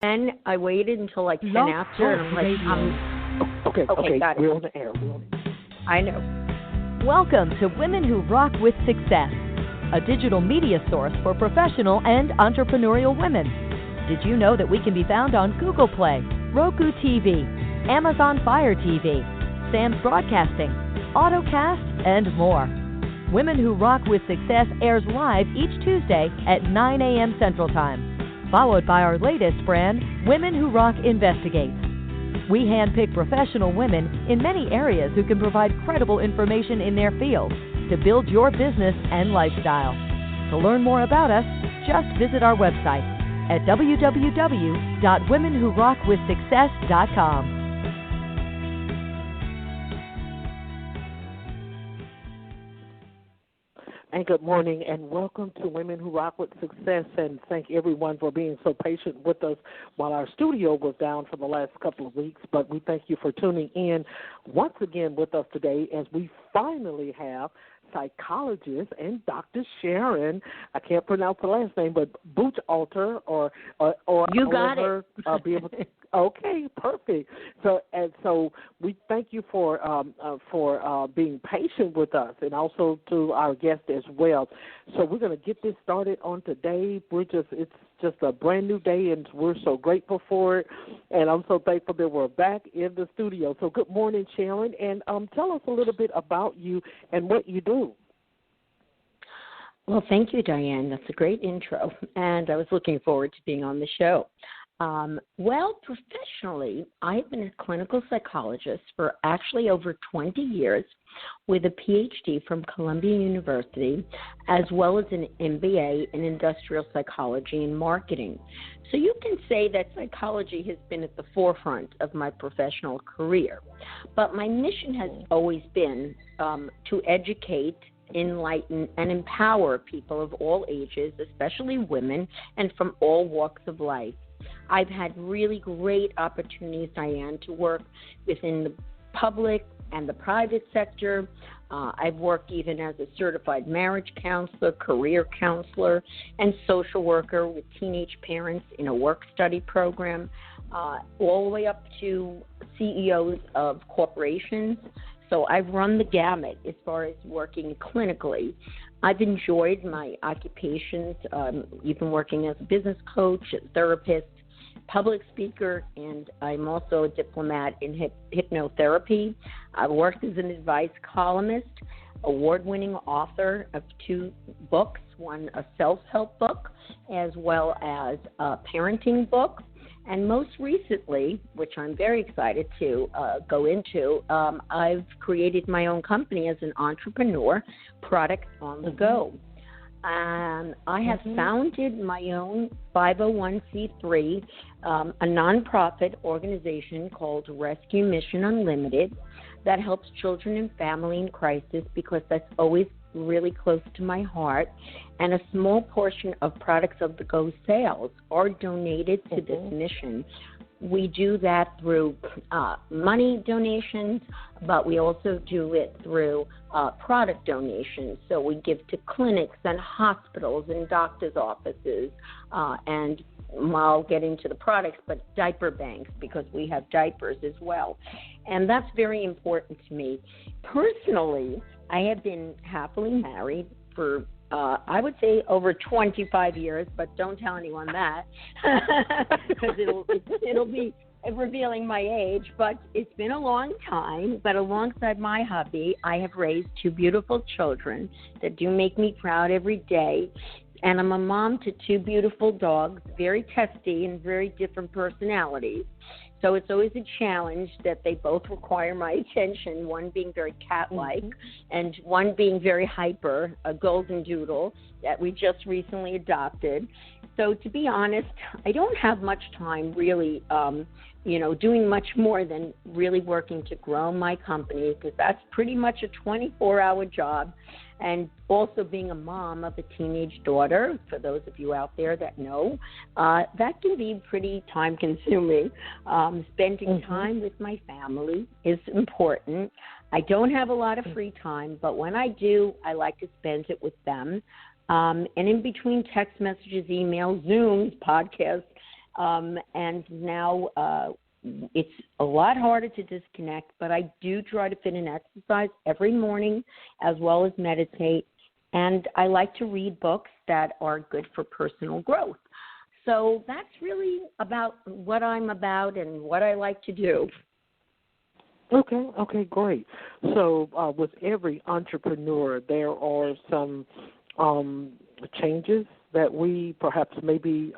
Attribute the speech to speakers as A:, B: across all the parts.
A: Then I waited until like 10 after, and I'm like,
B: Okay,
A: got it.
B: We're on the air.
A: I know.
C: Welcome to Women Who Rock with Success, a digital media source for professional and entrepreneurial women. Did you know that we can be found on Google Play, Roku TV, Amazon Fire TV, Sam's Broadcasting, AutoCast, and more? Women Who Rock with Success airs live each Tuesday at 9 a.m. Central Time, followed by our latest brand, Women Who Rock Investigates. We handpick professional women in many areas who can provide credible information in their field to build your business and lifestyle. To learn more about us, just visit our website at www.womenwhorockwithsuccess.com.
B: And good morning, and welcome to Women Who Rock with Success, and thank everyone for being so patient with us while our studio was down for the last couple of weeks, but we thank you for tuning in once again with us today as we finally have psychologist and Dr. Sharon, I can't pronounce the last name, but Buchalter or
A: you got it.
B: Be able to, okay, perfect. So we thank you for being patient with us, and also to our guest as well. So we're going to get this started on today. It's just a brand new day, and we're so grateful for it. And I'm so thankful that we're back in the studio. So good morning, Sharon, and tell us a little bit about you and what you do.
A: Well, thank you, Diane. That's a great intro, and I was looking forward to being on the show. Professionally, I've been a clinical psychologist for actually over 20 years with a PhD from Columbia University, as well as an MBA in industrial psychology and marketing. So you can say that psychology has been at the forefront of my professional career. But my mission has always been to educate, enlighten, and empower people of all ages, especially women, and from all walks of life. I've had really great opportunities, Diane, to work within the public and the private sector. I've worked even as a certified marriage counselor, career counselor, and social worker with teenage parents in a work-study program, all the way up to CEOs of corporations. So I've run the gamut as far as working clinically. I've enjoyed my occupations, even working as a business coach, a therapist, public speaker, and I'm also a diplomat in hypnotherapy. I've worked as an advice columnist, award-winning author of 2 books, one a self-help book as well as a parenting book. And most recently, which I'm very excited to go into, I've created my own company as an entrepreneur, Product on the Go. And I have founded my own 501c3, a nonprofit organization called Rescue Mission Unlimited that helps children and family in crisis, because that's always really close to my heart. And a small portion of Products of the Go sales are donated to this mission. We do that through money donations, but we also do it through product donations. So we give to clinics and hospitals and doctors' offices, and I'll get into the products, but diaper banks, because we have diapers as well. And that's very important to me. Personally, I have been happily married for I would say over 25 years, but don't tell anyone that because it'll be revealing my age. But it's been a long time. But alongside my hubby, I have raised 2 beautiful children that do make me proud every day. And I'm a mom to 2 beautiful dogs, very testy and very different personalities. So it's always a challenge that they both require my attention, one being very cat-like and one being very hyper, a golden doodle that we just recently adopted. So to be honest, I don't have much time really, doing much more than really working to grow my company, because that's pretty much a 24-hour job. And also being a mom of a teenage daughter, for those of you out there that know, that can be pretty time-consuming. Spending time with my family is important. I don't have a lot of free time, but when I do, I like to spend it with them. And in between text messages, emails, Zooms, podcasts, And now it's a lot harder to disconnect, but I do try to fit in exercise every morning as well as meditate. And I like to read books that are good for personal growth. So that's really about what I'm about and what I like to do.
B: Okay, great. So with every entrepreneur, there are some changes that we perhaps maybe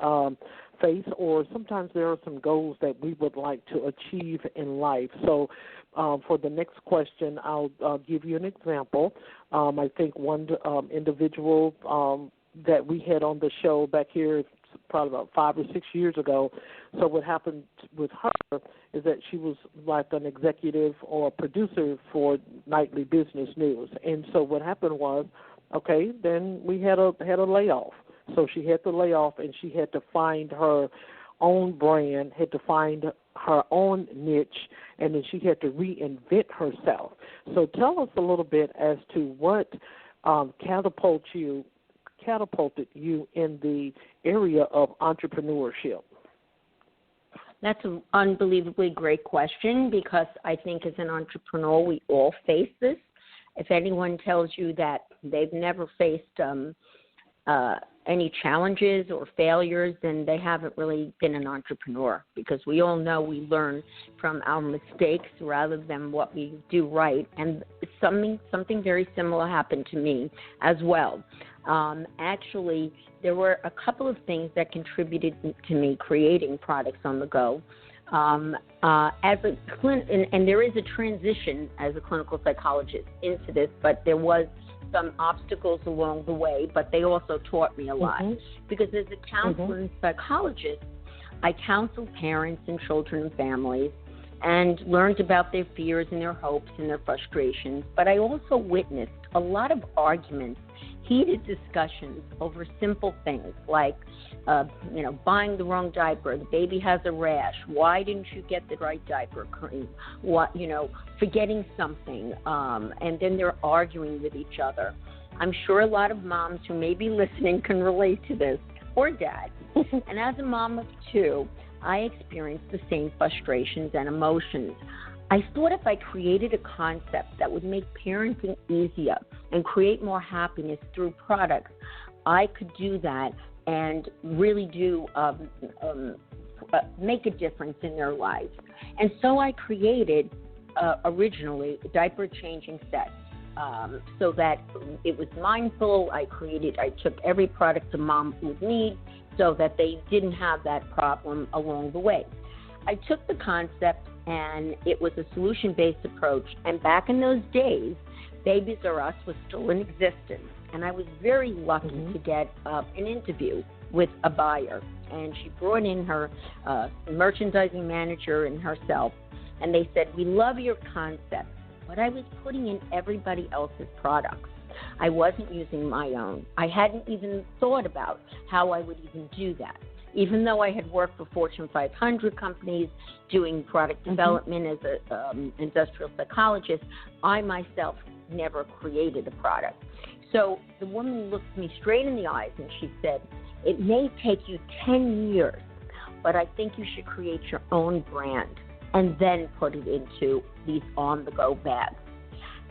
B: face, or sometimes there are some goals that we would like to achieve in life. So for the next question, I'll give you an example. I think one individual that we had on the show back here probably about 5 or 6 years ago. So what happened with her is that she was like an executive or a producer for nightly business news. And so what happened was, okay, then we had a layoff. So she had to lay off, and she had to find her own brand, had to find her own niche, and then she had to reinvent herself. So tell us a little bit as to what catapulted you in the area of entrepreneurship.
A: That's an unbelievably great question, because I think as an entrepreneur we all face this. If anyone tells you that they've never faced any challenges or failures, then they haven't really been an entrepreneur, because we all know we learn from our mistakes rather than what we do right. And something very similar happened to me as well. Actually, there were a couple of things that contributed to me creating products on the go. And there is a transition as a clinical psychologist into this, but there was some obstacles along the way, but they also taught me a lot. Because as a counselor and psychologist, I counsel parents and children and families and learned about their fears and their hopes and their frustrations. But I also witnessed a lot of arguments, heated discussions over simple things like, buying the wrong diaper, the baby has a rash, why didn't you get the right diaper cream, forgetting something, and then they're arguing with each other. I'm sure a lot of moms who may be listening can relate to this, or dads. And as a mom of two, I experienced the same frustrations and emotions. I thought if I created a concept that would make parenting easier and create more happiness through products, I could do that and really do make a difference in their lives. And so I created originally diaper changing sets so that it was mindful. I took every product a mom would need so that they didn't have that problem along the way. I took the concept, and it was a solution-based approach. And back in those days, Babies R Us was still in existence. And I was very lucky to get an interview with a buyer. And she brought in her merchandising manager and herself. And they said, "We love your concept." But I was putting in everybody else's products. I wasn't using my own. I hadn't even thought about how I would even do that. Even though I had worked for Fortune 500 companies doing product development as an industrial psychologist, I myself never created a product. So the woman looked me straight in the eyes and she said, "It may take you 10 years, but I think you should create your own brand and then put it into these on-the-go bags."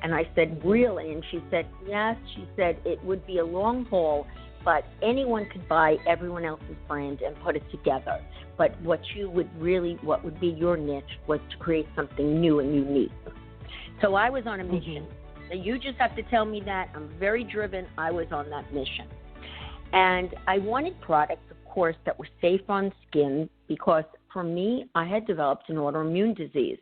A: And I said, "Really?" And she said, "Yes." She said, "It would be a long haul, but anyone could buy everyone else's brand and put it together. But what would be your niche was to create something new and unique." So I was on a mission. So you just have to tell me that. I'm very driven. I was on that mission. And I wanted products, of course, that were safe on skin, because for me, I had developed an autoimmune disease.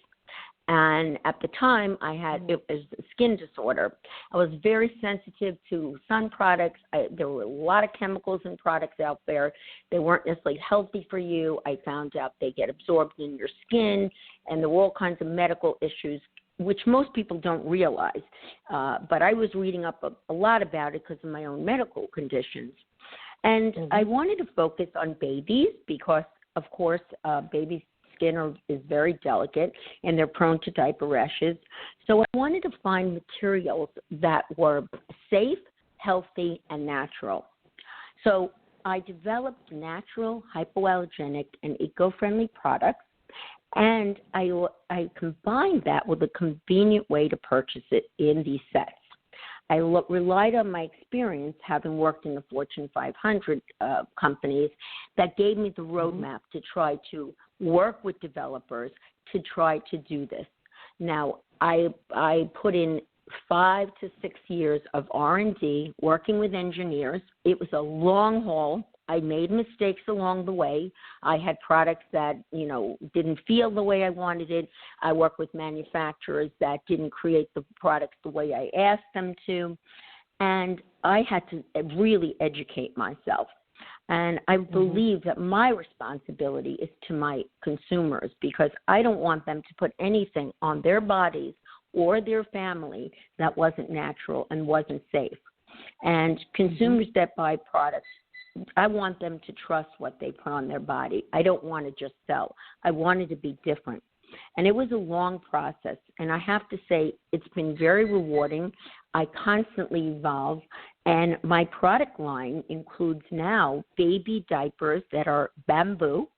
A: And at the time, it was a skin disorder. I was very sensitive to sun products. There were a lot of chemicals in products out there. They weren't necessarily healthy for you. I found out they get absorbed in your skin, and there were all kinds of medical issues, which most people don't realize. But I was reading up a lot about it because of my own medical conditions. And I wanted to focus on babies because, of course, babies' skin is very delicate and they're prone to diaper rashes. So I wanted to find materials that were safe, healthy, and natural. So I developed natural, hypoallergenic, and eco-friendly products, and I combined that with a convenient way to purchase it in these sets. I relied on my experience, having worked in the Fortune 500 companies, that gave me the roadmap to try to work with developers to try to do this. Now, I put in 5 to 6 years of R&D working with engineers. It was a long haul. I made mistakes along the way. I had products that, didn't feel the way I wanted it. I worked with manufacturers that didn't create the products the way I asked them to. And I had to really educate myself. And I believe that my responsibility is to my consumers, because I don't want them to put anything on their bodies or their family that wasn't natural and wasn't safe. And consumers that buy products, I want them to trust what they put on their body. I don't want to just sell. I want it to be different. And it was a long process. And I have to say, it's been very rewarding. I constantly evolve. And my product line includes now baby diapers that are bamboo,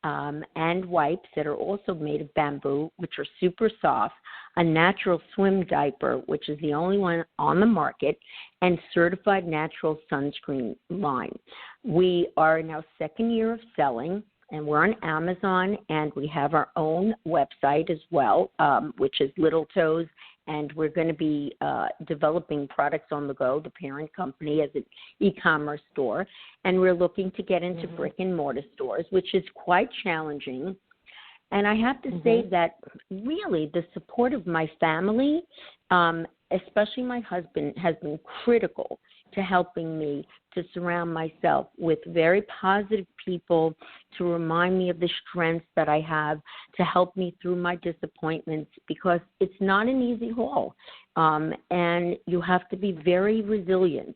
A: and wipes that are also made of bamboo, which are super soft, a natural swim diaper, which is the only one on the market, and certified natural sunscreen line. We are in our second year of selling, and we're on Amazon, and we have our own website as well, which is Little Toes, and we're going to be developing Products on the Go, the parent company, as an e-commerce store, and we're looking to get into brick-and-mortar stores, which is quite challenging. And I have to say that really the support of my family, especially my husband, has been critical to helping me to surround myself with very positive people to remind me of the strengths that I have, to help me through my disappointments, because it's not an easy haul, and you have to be very resilient.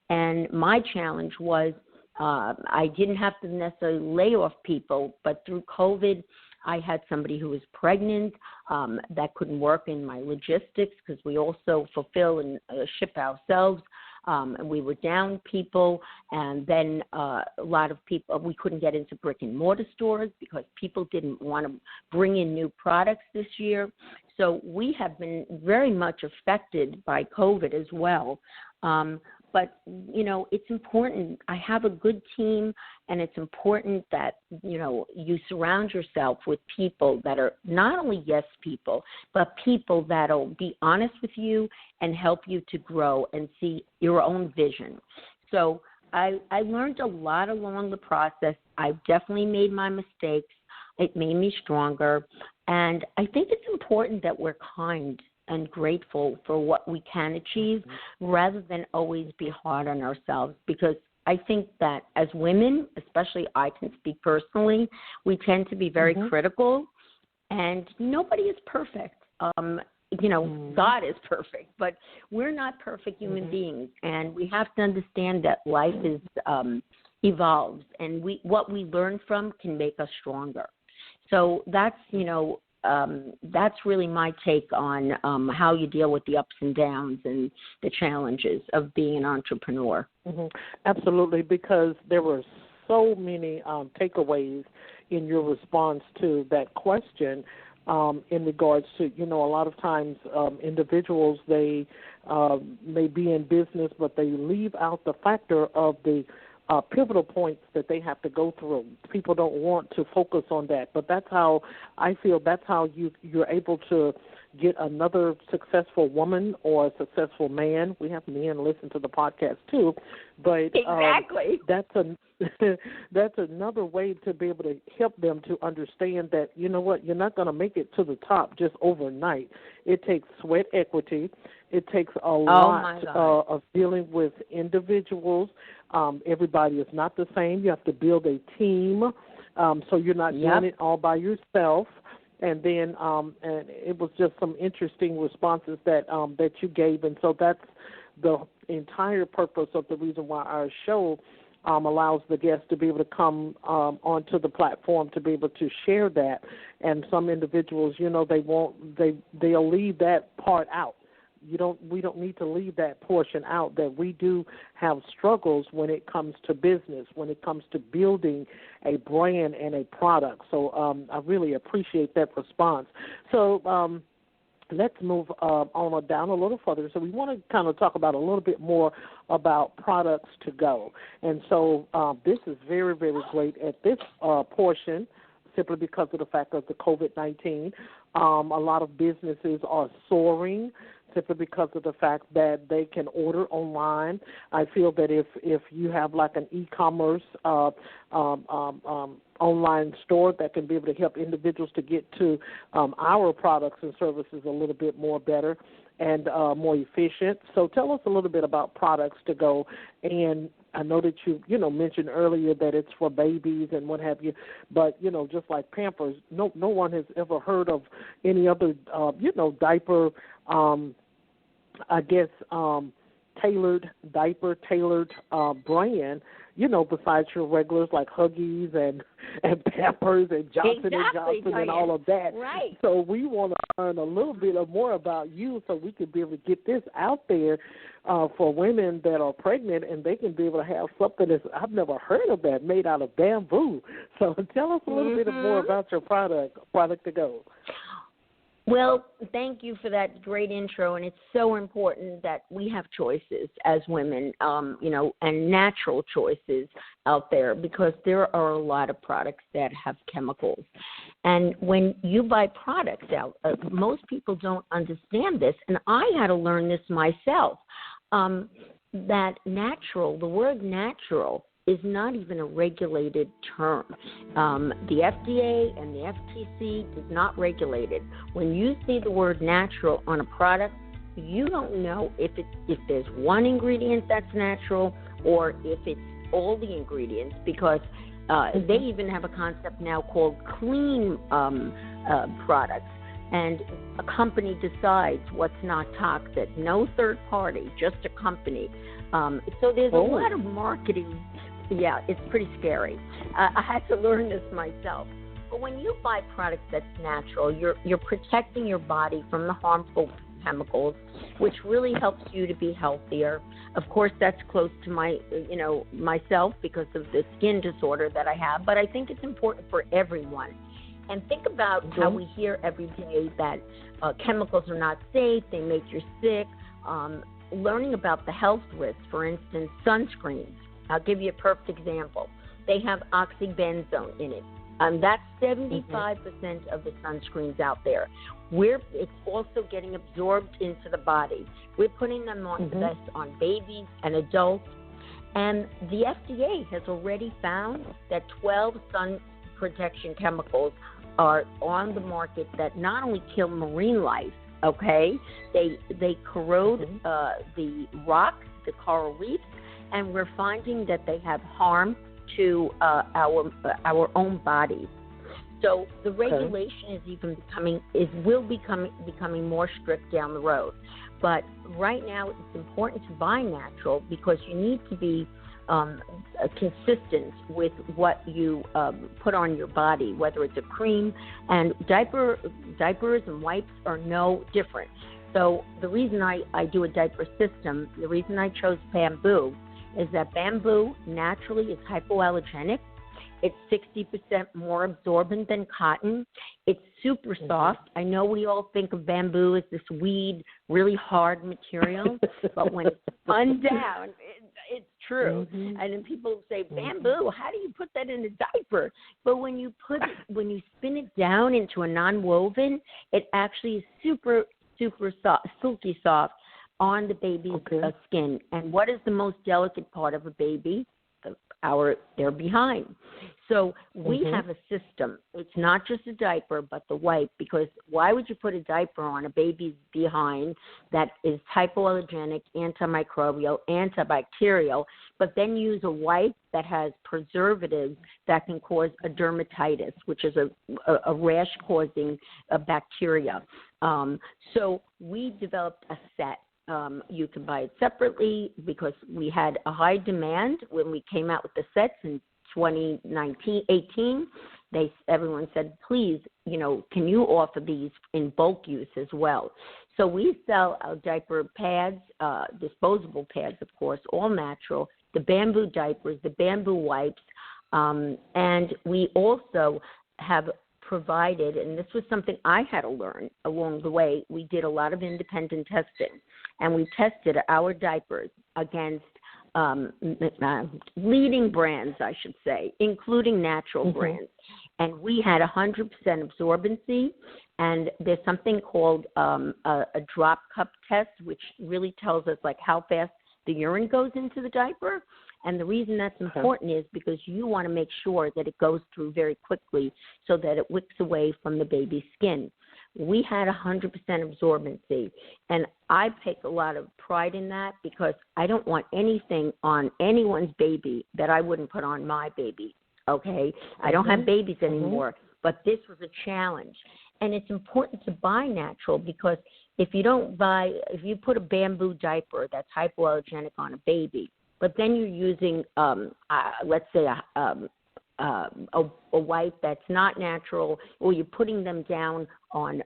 A: And my challenge was I didn't have to necessarily lay off people, but through COVID, I had somebody who was pregnant that couldn't work in my logistics, because we also fulfill and ship ourselves. And we were down people, and then a lot of people, we couldn't get into brick and mortar stores because people didn't want to bring in new products this year. So we have been very much affected by COVID as well. But, it's important. I have a good team, and it's important that, you surround yourself with people that are not only yes people, but people that will be honest with you and help you to grow and see your own vision. So I learned a lot along the process. I've definitely made my mistakes. It made me stronger. And I think it's important that we're kind and grateful for what we can achieve rather than always be hard on ourselves, because I think that as women, especially I can speak personally, we tend to be very critical, and nobody is perfect. God is perfect, but we're not perfect human beings, and we have to understand that life is evolves, and what we learn from can make us stronger. So that's really my take on how you deal with the ups and downs and the challenges of being an entrepreneur.
B: Absolutely, because there were so many takeaways in your response to that question in regards to, a lot of times individuals, they may be in business, but they leave out the factor of the pivotal points that they have to go through. People don't want to focus on that, but that's how I feel. That's how you're able to get another successful woman or a successful man. We have men listen to the podcast too, but
A: exactly.
B: That's another way to be able to help them to understand that, you're not going to make it to the top just overnight. It takes sweat equity. It takes a lot of dealing with individuals. Everybody is not the same. You have to build a team, so you're not doing it all by yourself. And then and it was just some interesting responses that you gave. And so that's the entire purpose of the reason why our show allows the guests to be able to come onto the platform to be able to share that. And some individuals, they'll leave that part out. we don't need to leave that portion out, that we do have struggles when it comes to business, when it comes to building a brand and a product. So I really appreciate that response. So let's move on down a little further. So we want to kind of talk about a little bit more about products to go. And so this is very, very great at this portion, simply because of the fact of the COVID-19. A lot of businesses are soaring simply because of the fact that they can order online. I feel that if you have like an e-commerce online store that can be able to help individuals to get to our products and services a little bit more better and more efficient. So tell us a little bit about products to go. And I know that you mentioned earlier that it's for babies and what have you, but just like Pampers, no one has ever heard of any other diaper, tailored brand, besides your regulars like Huggies and Pampers and Johnson & Johnson and all of that.
A: Right.
B: So we want to learn a little bit more about you so we can be able to get this out there for women that are pregnant, and they can be able to have something that I've never heard of that, made out of bamboo. So tell us a little bit more about your product to go.
A: Well, thank you for that great intro, and it's so important that we have choices as women, and natural choices out there, because there are a lot of products that have chemicals. And when you buy products out, most people don't understand this, and I had to learn this myself, that natural, the word natural, is not even a regulated term. The FDA and the FTC is not regulated. When you see the word natural on a product, you don't know if there's one ingredient that's natural or if it's all the ingredients, because they even have a concept now called clean products. And a company decides what's not toxic. No third party, just a company. So there's a lot of marketing. Yeah, it's pretty scary. I had to learn this myself. But when you buy products that's natural, you're protecting your body from the harmful chemicals, which really helps you to be healthier. Of course, that's close to myself because of the skin disorder that I have, but I think it's important for everyone. And think about how we hear every day that chemicals are not safe, they make you sick. Learning about the health risks, for instance, sunscreens. I'll give you a perfect example. They have oxybenzone in it. That's 75% of the sunscreens out there. It's also getting absorbed into the body. We're putting them on the best on babies and adults. And the FDA has already found that 12 sun protection chemicals are on the market that not only kill marine life, they corrode the rocks, the coral reefs, and we're finding that they have harm to our own bodies. So the regulation will becoming more strict down the road. But right now it's important to buy natural because you need to be consistent with what you put on your body, whether it's a cream, and diapers and wipes are no different. So the reason I do a diaper system, the reason I chose bamboo, is that bamboo naturally is hypoallergenic. It's 60% more absorbent than cotton. It's super soft. I know we all think of bamboo as this weed, really hard material, but when it's spun down, it's true. And then people say, bamboo, how do you put that in a diaper? But when you spin it down into a non-woven, it actually is super soft, silky soft on the baby's skin. And what is the most delicate part of a baby? Their behind. So we have a system. It's not just a diaper, but the wipe, because why would you put a diaper on a baby's behind that is hypoallergenic, antimicrobial, antibacterial, but then use a wipe that has preservatives that can cause a dermatitis, which is a rash-causing bacteria. So we developed a set. You can buy it separately because we had a high demand when we came out with the sets in 2018, everyone said, please, can you offer these in bulk use as well? So we sell our diaper pads, disposable pads, of course, all natural, the bamboo diapers, the bamboo wipes, and we also have provided, and this was something I had to learn along the way, we did a lot of independent testing, and we tested our diapers against leading brands, I should say, including natural brands. And we had 100% absorbency, and there's something called a drop cup test, which really tells us like how fast the urine goes into the diaper. And the reason that's important is because you want to make sure that it goes through very quickly so that it wicks away from the baby's skin. We had 100% absorbency, and I take a lot of pride in that because I don't want anything on anyone's baby that I wouldn't put on my baby, okay? I don't have babies anymore, but this was a challenge. And it's important to buy natural because if you put a bamboo diaper that's hypoallergenic on a baby, but then you're using, let's say, a wipe that's not natural, or you're putting them down on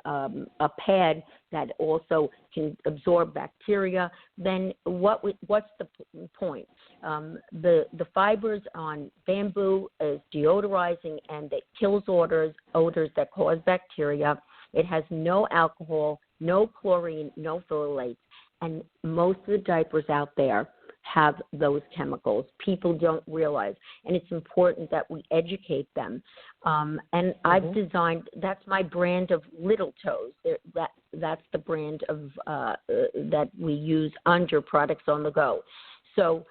A: a pad that also can absorb bacteria, then what's the point? The fibers on bamboo is deodorizing, and it kills odors that cause bacteria. It has no alcohol, no chlorine, no phthalates, and most of the diapers out there have those chemicals. People don't realize, and it's important that we educate them. And I've designed, that's my brand of Little Toes. That's the brand of that we use under Products on the Go. So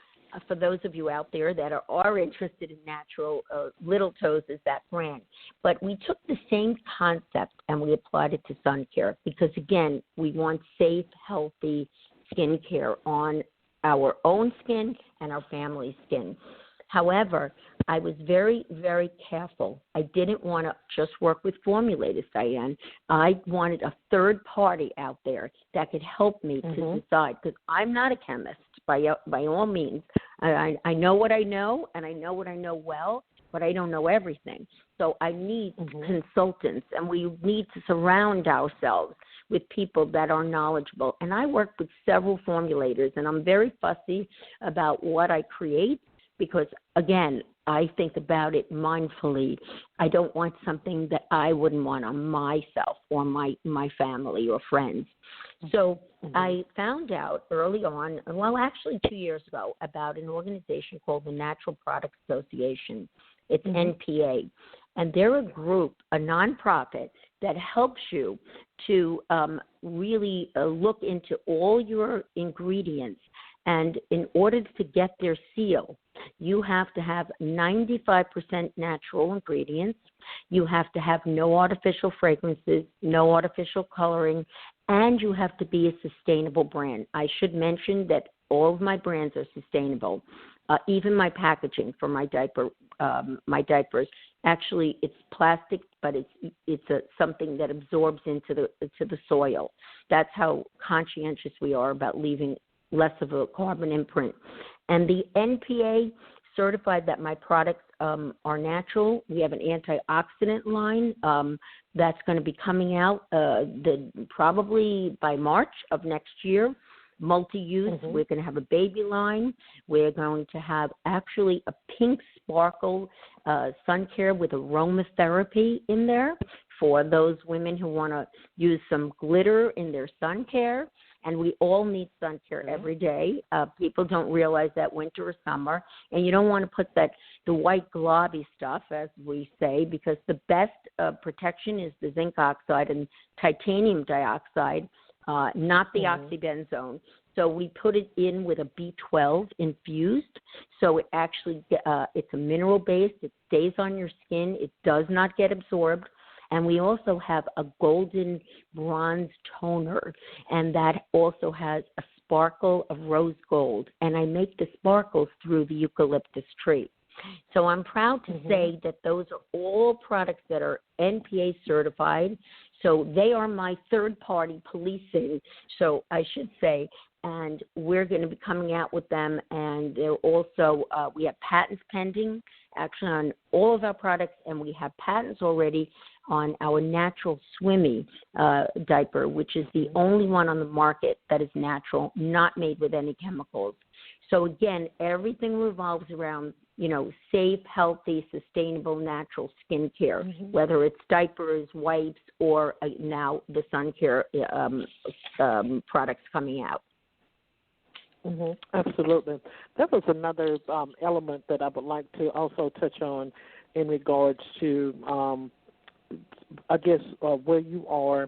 A: for those of you out there that are interested in natural, Little Toes is that brand. But we took the same concept and we applied it to sun care because, again, we want safe, healthy skincare on our own skin and our family's skin. However, I was very, very careful. I didn't want to just work with formulators, Diane. I wanted a third party out there that could help me to decide, because I'm not a chemist by all means. I know what I know, and I know what I know well, but I don't know everything. So I need consultants, and we need to surround ourselves with people that are knowledgeable. And I work with several formulators, and I'm very fussy about what I create because, again, I think about it mindfully. I don't want something that I wouldn't want on myself or my family or friends. So I found out early on, well, actually 2 years ago, about an organization called the Natural Products Association. It's NPA. And they're a group, a nonprofit, that helps you to really look into all your ingredients. And in order to get their seal, you have to have 95% natural ingredients. You have to have no artificial fragrances, no artificial coloring, and you have to be a sustainable brand. I should mention that all of my brands are sustainable. Even my packaging for my diapers, actually it's plastic, but it's something that absorbs into the soil. That's how conscientious we are about leaving less of a carbon imprint. And the NPA certified that my products are natural. We have an antioxidant line that's going to be coming out probably by March of next year. Multi-use. We're going to have a baby line. We're going to have actually a pink sparkle sun care with aromatherapy in there for those women who want to use some glitter in their sun care. And we all need sun care every day. People don't realize that winter or summer. And you don't want to put the white globby stuff, as we say, because the best protection is the zinc oxide and titanium dioxide, not the oxybenzone. So we put it in with a B12 infused. So it actually, it's a mineral base. It stays on your skin. It does not get absorbed. And we also have a golden bronze toner, and that also has a sparkle of rose gold. And I make the sparkles through the eucalyptus tree. So I'm proud to say that those are all products that are NPA certified. So they are my third-party policing, so I should say. and we're going to be coming out with them. And they're also, we have patents pending, actually, on all of our products, and we have patents already on our natural swimmy diaper, which is the only one on the market that is natural, not made with any chemicals. So, again, everything revolves around, safe, healthy, sustainable, natural skincare, whether it's diapers, wipes, or now the sun care products coming out.
B: Absolutely. That was another element that I would like to also touch on in regards to, where you are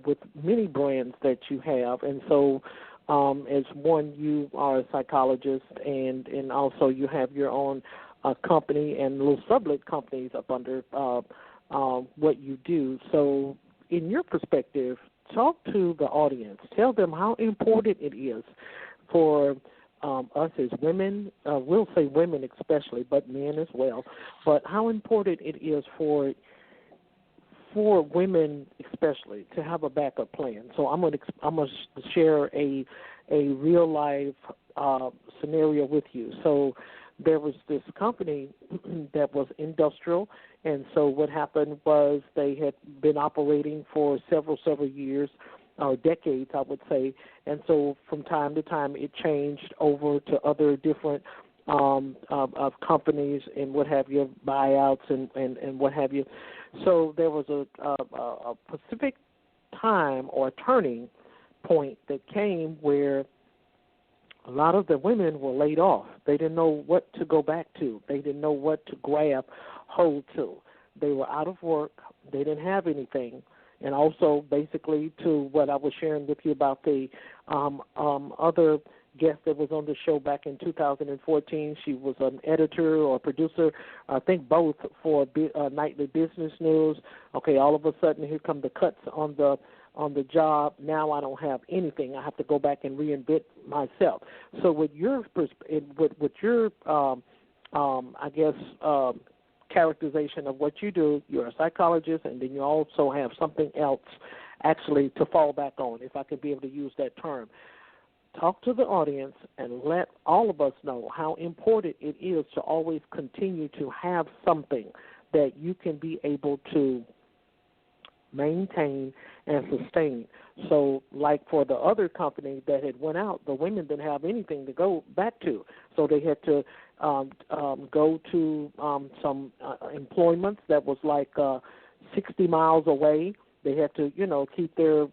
B: with many brands that you have. And so as one, you are a psychologist, and also you have your own company and little sublet companies up under what you do. So in your perspective, talk to the audience. Tell them how important it is for us as women, we'll say women especially, but men as well, but how important it is for women especially to have a backup plan. So I'm going to share a real life scenario with you. So there was this company that was industrial, and so what happened was they had been operating for several years, or decades, I would say, and so from time to time it changed over to other different of companies and what have you, buyouts and what have you. So there was a specific time or turning point that came where a lot of the women were laid off. They didn't know what to go back to. They didn't know what to grab hold to. They were out of work. They didn't have anything. And also, basically, to what I was sharing with you about the other guest that was on the show back in 2014, she was an editor or producer, I think both, for Nightly Business News. Okay, all of a sudden, here come the cuts on the job. Now I don't have anything. I have to go back and reinvent myself. So with your characterization of what you do, you're a psychologist, and then you also have something else actually to fall back on, if I could be able to use that term. Talk to the audience and let all of us know how important it is to always continue to have something that you can be able to maintain and sustain. So like for the other company that had went out, the women didn't have anything to go back to. So they had to go to some employments that was like 60 miles away. They had to, keep their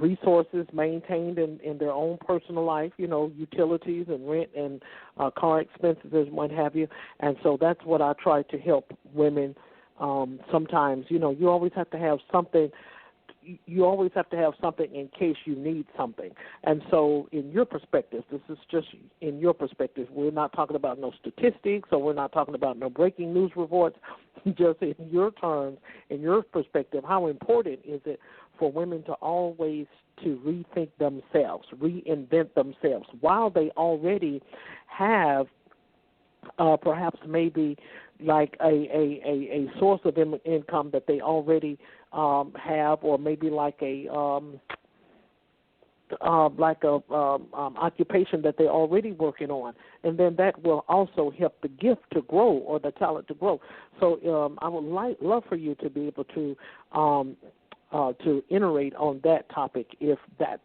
B: resources maintained in their own personal life, utilities and rent and car expenses and what have you. And so that's what I try to help women. Sometimes, you always have to have something. You always have to have something in case you need something. And so in your perspective, this is just in your perspective, we're not talking about no statistics, or we're not talking about no breaking news reports, just in your terms, in your perspective, how important is it for women to always to rethink themselves, reinvent themselves, while they already have perhaps maybe like a source of income that they already have, or maybe like a occupation that they're already working on, and then that will also help the gift to grow or the talent to grow. So I would love for you to be able to iterate on that topic, if that's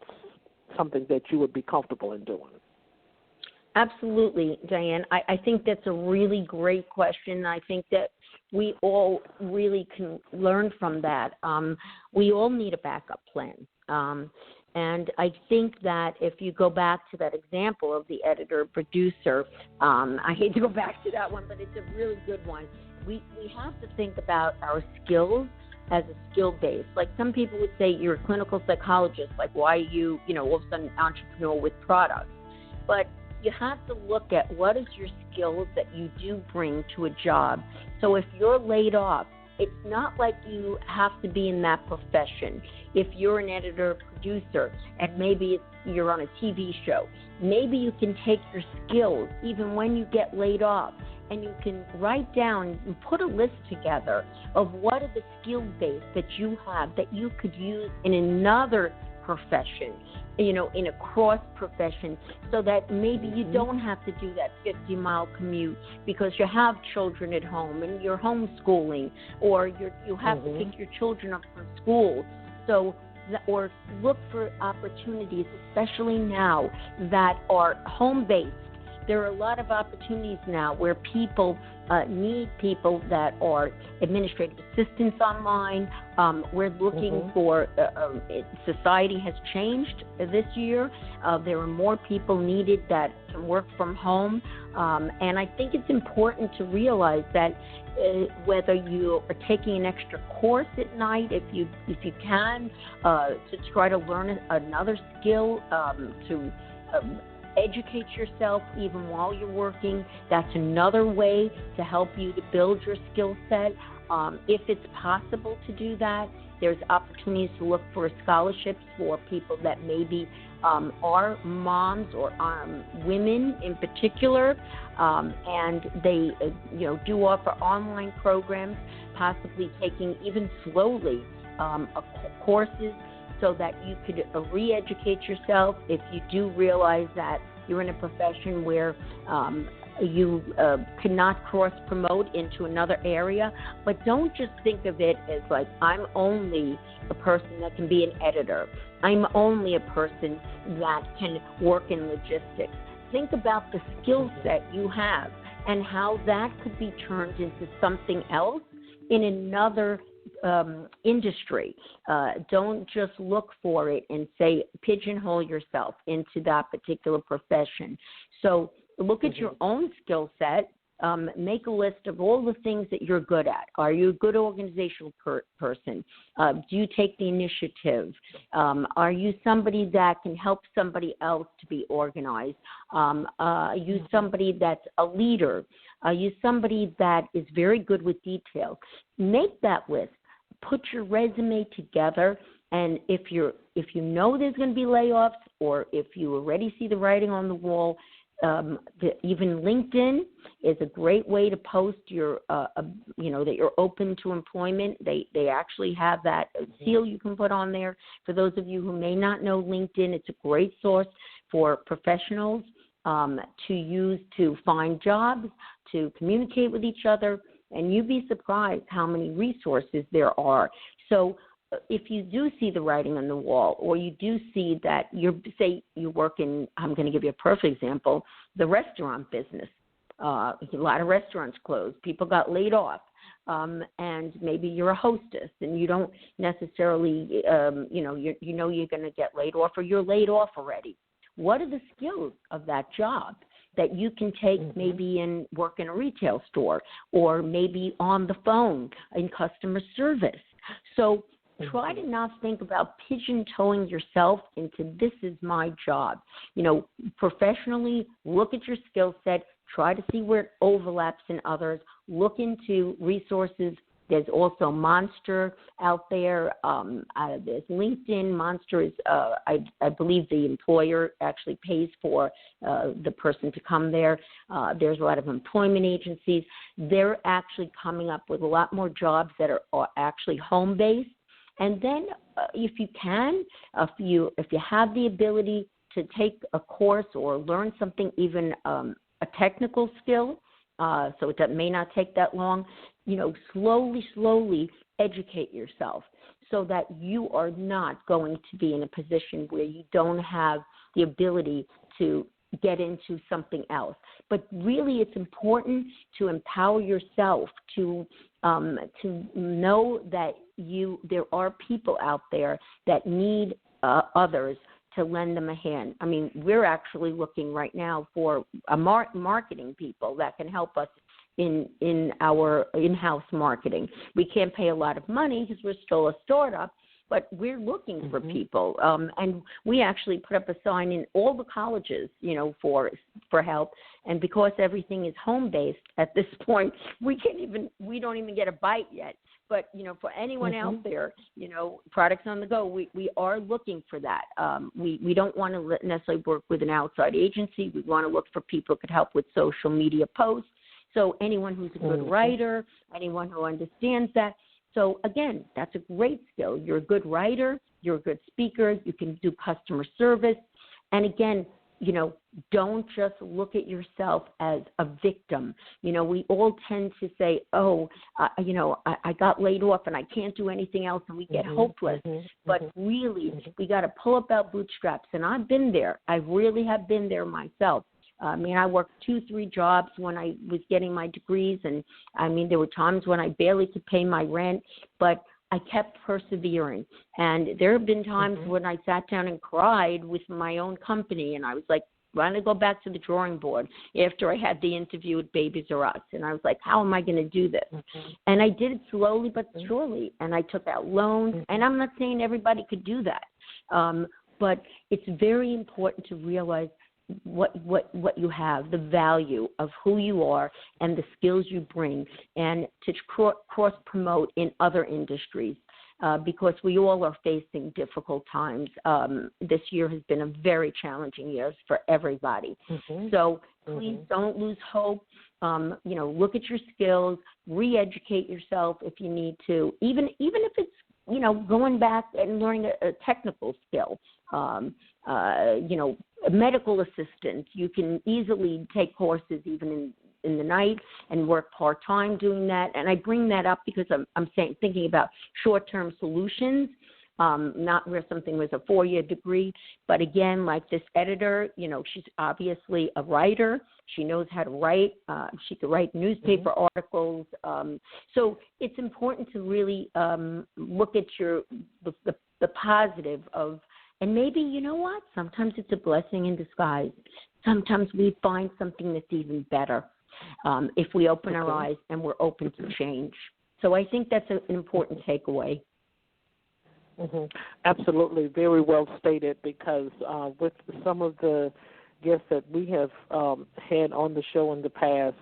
B: something that you would be comfortable in doing.
A: Absolutely, Diane. I think that's a really great question. I think that we all really can learn from that. We all need a backup plan. And I think that if you go back to that example of the editor-producer, I hate to go back to that one, but it's a really good one. We have to think about our skills as a skill base. Like some people would say, you're a clinical psychologist, like why are you, all of a sudden an entrepreneur with products? But you have to look at what is your skills that you do bring to a job. So if you're laid off, it's not like you have to be in that profession. If you're an editor, producer, and maybe you're on a TV show, maybe you can take your skills even when you get laid off, and you can write down and put a list together of what are the skill base that you have that you could use in another profession, in a cross profession, so that maybe you don't have to do that 50-mile commute because you have children at home and you're homeschooling, or you have to pick your children up from school. So, or look for opportunities, especially now, that are home-based. There are a lot of opportunities now where people need people that are administrative assistants online. We're looking for, society has changed this year. There are more people needed that can work from home. And I think it's important to realize that whether you are taking an extra course at night, if you can, to try to learn another skill, to educate yourself even while you're working. That's another way to help you to build your skill set. If it's possible to do that, there's opportunities to look for scholarships for people that maybe are moms or women in particular, and they do offer online programs, possibly taking even slowly courses, so that you could re-educate yourself if you do realize that you're in a profession where you cannot cross-promote into another area. But don't just think of it as like, I'm only a person that can be an editor. I'm only a person that can work in logistics. Think about the skill set you have and how that could be turned into something else in another industry. Don't just look for it and say pigeonhole yourself into that particular profession. So look at your own skill set. Make a list of all the things that you're good at. Are you a good organizational person? Do you take the initiative? Are you somebody that can help somebody else to be organized? Are you somebody that's a leader? Are you somebody that is very good with detail? Make that list. Put your resume together, and if you know there's going to be layoffs, or if you already see the writing on the wall, even LinkedIn is a great way to post your, that you're open to employment. They actually have that seal you can put on there. For those of you who may not know LinkedIn, it's a great source for professionals to use to find jobs, to communicate with each other, and you'd be surprised how many resources there are. So if you do see the writing on the wall, or you do see that say you work in, I'm going to give you a perfect example, the restaurant business. A lot of restaurants closed. People got laid off. And maybe you're a hostess and you don't necessarily, you're going to get laid off, or you're laid off already. What are the skills of that job that you can take maybe and work in a retail store, or maybe on the phone in customer service? So try to not think about pigeon-toeing yourself into this is my job. Professionally, look at your skill set, try to see where it overlaps in others, look into resources. There's also Monster out there. There's LinkedIn. Monster is, I believe the employer actually pays for the person to come there. There's a lot of employment agencies. They're actually coming up with a lot more jobs that are actually home-based. And then if you can, if you have the ability to take a course or learn something, even a technical skill, so it may not take that long, slowly educate yourself so that you are not going to be in a position where you don't have the ability to get into something else. But really, it's important to empower yourself to know that there are people out there that need others to lend them a hand. I mean, we're actually looking right now for marketing people that can help us in our in-house marketing. We can't pay a lot of money because we're still a startup, but we're looking for people. And we actually put up a sign in all the colleges, for help. And because everything is home-based at this point, we don't even get a bite yet. But, for anyone out there, products on the go, we are looking for that. We don't want to necessarily work with an outside agency. We want to look for people who could help with social media posts. So anyone who's a good writer, anyone who understands that, So, again, that's a great skill. You're a good writer. You're a good speaker. You can do customer service. And, again, don't just look at yourself as a victim. We all tend to say, I got laid off and I can't do anything else, and we get hopeless. But really, we got to pull up our bootstraps. And I've been there. I really have been there myself. I worked 2-3 jobs when I was getting my degrees, and there were times when I barely could pay my rent, but I kept persevering. And there have been times when I sat down and cried with my own company, and I was like, trying to go back to the drawing board after I had the interview with Babies R Us. And I was like, how am I going to do this? And I did it slowly but surely, and I took out loans. And I'm not saying everybody could do that, but it's very important to realize what you have, the value of who you are and the skills you bring, and to cross promote in other industries, because we all are facing difficult times. This year has been a very challenging year for everybody. So please don't lose hope. Look at your skills, re-educate yourself if you need to, even if it's going back and learning a technical skill. A medical assistant, you can easily take courses even in the night and work part-time doing that. And I bring that up because I'm thinking about short-term solutions, not where something was a 4-year degree. But again, like this editor, she's obviously a writer. She knows how to write. She could write newspaper articles. So it's important to really look at the positive of. And maybe, sometimes it's a blessing in disguise. Sometimes we find something that's even better if we open our eyes and we're open to change. So I think that's an important takeaway.
B: Absolutely. Very well stated, because with some of the guests that we have had on the show in the past,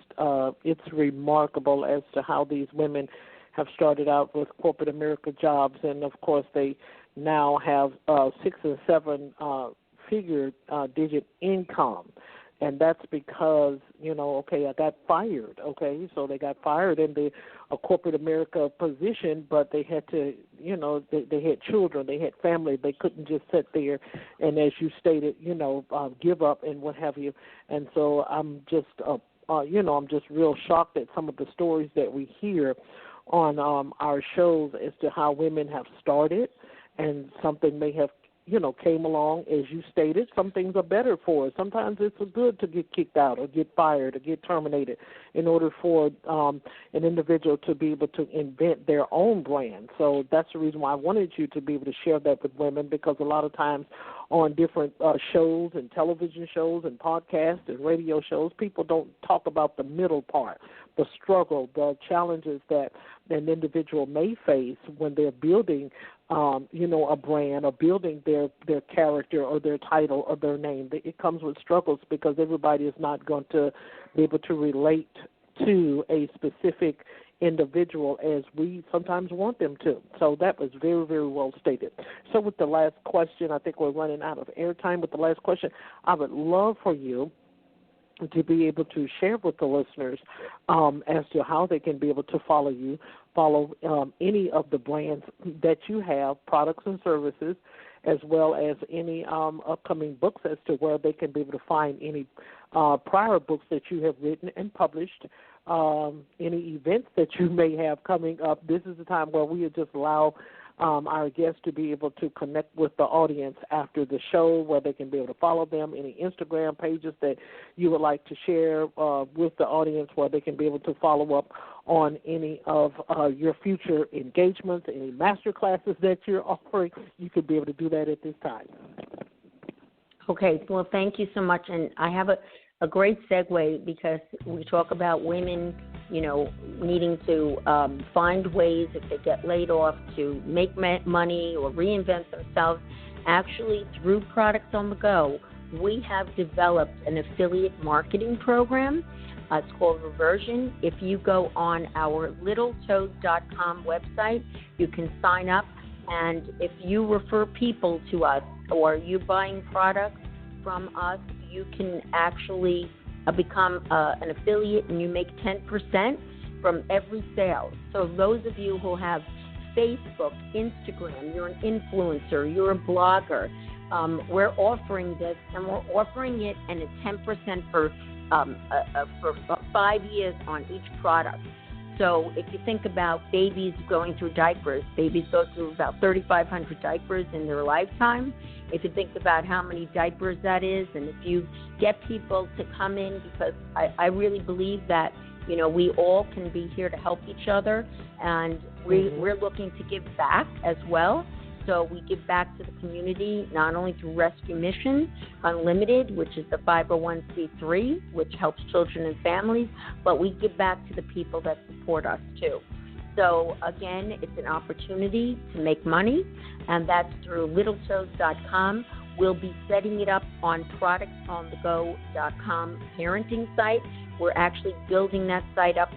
B: it's remarkable as to how these women have started out with corporate America jobs, and, of course, they now have 6 and 7 figure digit income. And that's because, I got fired, so they got fired in a corporate America position, but they had to, they had children, they had family, they couldn't just sit there and, as you stated, give up and what have you. And so I'm just, I'm just real shocked at some of the stories that we hear on our shows as to how women have started, and something may have, came along, as you stated. Some things are better for us. Sometimes it's good to get kicked out or get fired or get terminated in order for an individual to be able to invent their own brand. So that's the reason why I wanted you to be able to share that with women, because a lot of times on different shows and television shows and podcasts and radio shows, people don't talk about the middle part, the struggle, the challenges that an individual may face when they're building a brand or building their character or their title or their name. It comes with struggles because everybody is not going to be able to relate to a specific individual as we sometimes want them to. So that was very, very well stated. So with the last question, I think we're running out of airtime. With the last question, I would love for you to be able to share with the listeners as to how they can be able to follow you, follow any of the brands that you have, products and services, as well as any upcoming books, as to where they can be able to find any prior books that you have written and published, any events that you may have coming up. This is the time where we just allow our guests to be able to connect with the audience after the show, where they can be able to follow them, any Instagram pages that you would like to share with the audience, where they can be able to follow up on any of your future engagements, any master classes that you're offering. You could be able to do that at this time.
A: Okay, well, thank you so much. And I have a great segue, because we talk about women, needing to find ways, if they get laid off, to make money or reinvent themselves. Actually, through Products on the Go, we have developed an affiliate marketing program. It's called Reversion. If you go on our littletoes.com website, you can sign up. And if you refer people to us, or you're buying products from us, you can actually become an affiliate, and you make 10% from every sale. So those of you who have Facebook, Instagram, you're an influencer, you're a blogger, we're offering this, and we're offering it and a 10% for 5 years on each product. So if you think about babies going through diapers, babies go through about 3,500 diapers in their lifetime. If you think about how many diapers that is, and if you get people to come in, because I really believe that, we all can be here to help each other, and we're looking to give back as well. So we give back to the community, not only through Rescue Mission Unlimited, which is the 501c3, which helps children and families, but we give back to the people that support us too. So again, it's an opportunity to make money, and that's through littletoes.com. We'll be setting it up on productsonthego.com parenting site. We're actually building that site up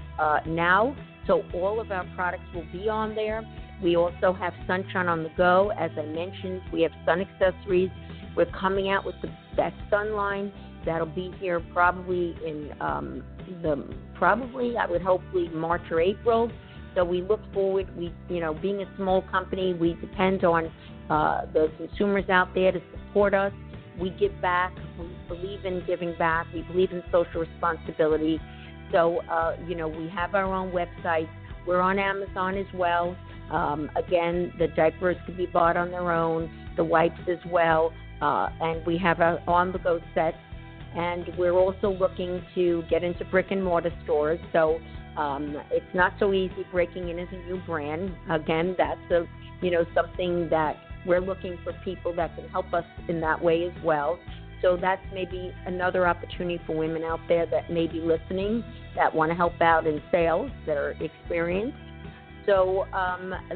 A: now, so all of our products will be on there. We also have Sunshine on the Go. As I mentioned, we have sun accessories. We're coming out with the best sun line. That'll be here probably in I would hopefully March or April. So we look forward. We, being a small company, we depend on the consumers out there to support us. We give back. We believe in giving back. We believe in social responsibility. So, we have our own website. We're on Amazon as well. Again, the diapers can be bought on their own, the wipes as well, and we have our on-the-go sets. And we're also looking to get into brick-and-mortar stores. So it's not so easy breaking in as a new brand. Again, that's something that we're looking for people that can help us in that way as well. So that's maybe another opportunity for women out there that may be listening that want to help out in sales, that are experienced. So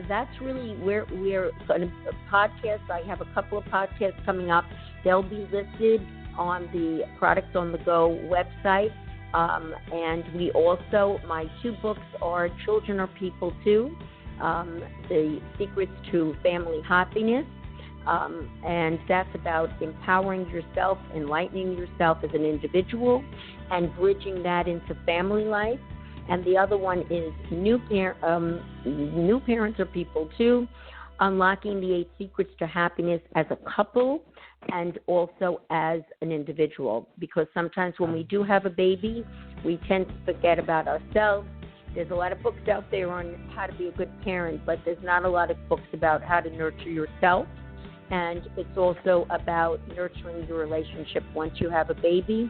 A: that's really where we're going to podcast. I have a couple of podcasts coming up. They'll be listed on the Products on the Go website. And we also, my 2 books are Children Are People Too, The Secrets to Family Happiness. And that's about empowering yourself, enlightening yourself as an individual, and bridging that into family life. And the other one is New Parents Are People Too, Unlocking the 8 Secrets to Happiness as a Couple and also as an individual. Because sometimes when we do have a baby, we tend to forget about ourselves. There's a lot of books out there on how to be a good parent, but there's not a lot of books about how to nurture yourself. And it's also about nurturing your relationship once you have a baby.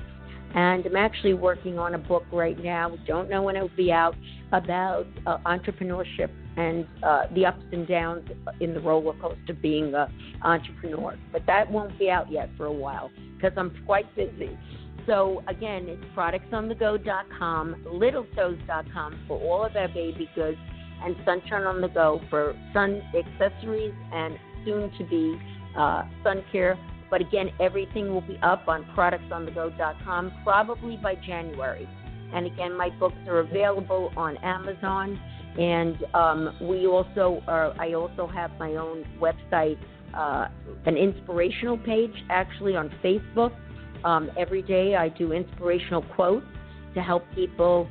A: And I'm actually working on a book right now, we don't know when it will be out, about entrepreneurship and the ups and downs in the roller coaster of being an entrepreneur. But that won't be out yet for a while because I'm quite busy. So, again, it's productsonthego.com, littletoes.com for all of our baby goods, and Sunshine on the Go for sun accessories and soon-to-be sun care. But, again, everything will be up on productsonthego.com probably by January. And, again, my books are available on Amazon. And I also have my own website, an inspirational page, actually, on Facebook. Every day I do inspirational quotes to help people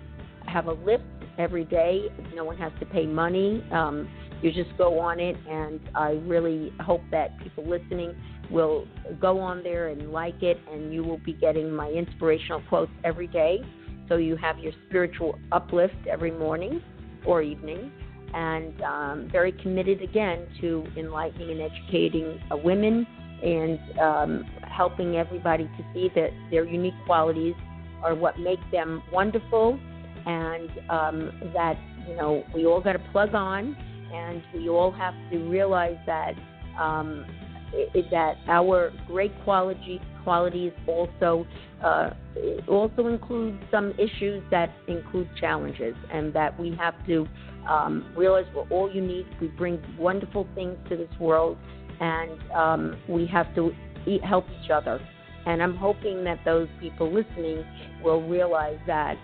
A: have a lift every day. No one has to pay money. You just go on it, and I really hope that people listening will go on there and like it, and you will be getting my inspirational quotes every day. So you have your spiritual uplift every morning or evening. And very committed, again, to enlightening and educating women and helping everybody to see that their unique qualities are what make them wonderful, and that, we all got to plug on, and we all have to realize that that our great qualities also include some issues that include challenges, and that we have to realize we're all unique. We bring wonderful things to this world, and we have to help each other. And I'm hoping that those people listening will realize that,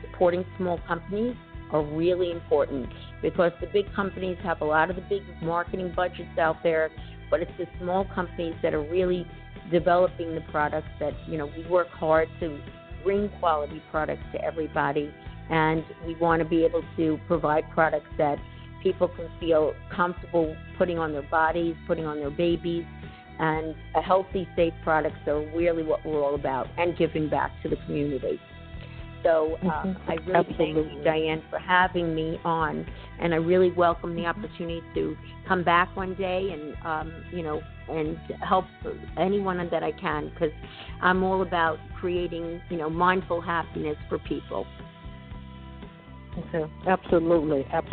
A: supporting small companies are really important, because the big companies have a lot of the big marketing budgets out there, but it's the small companies that are really developing the products that, we work hard to bring quality products to everybody, and we want to be able to provide products that people can feel comfortable putting on their bodies, putting on their babies, and a healthy, safe products are really what we're all about, and giving back to the community. So I really thank you, Diane, for having me on, and I really welcome the opportunity to come back one day and, and help anyone that I can, because I'm all about creating, mindful happiness for people.
B: Okay. Absolutely. That's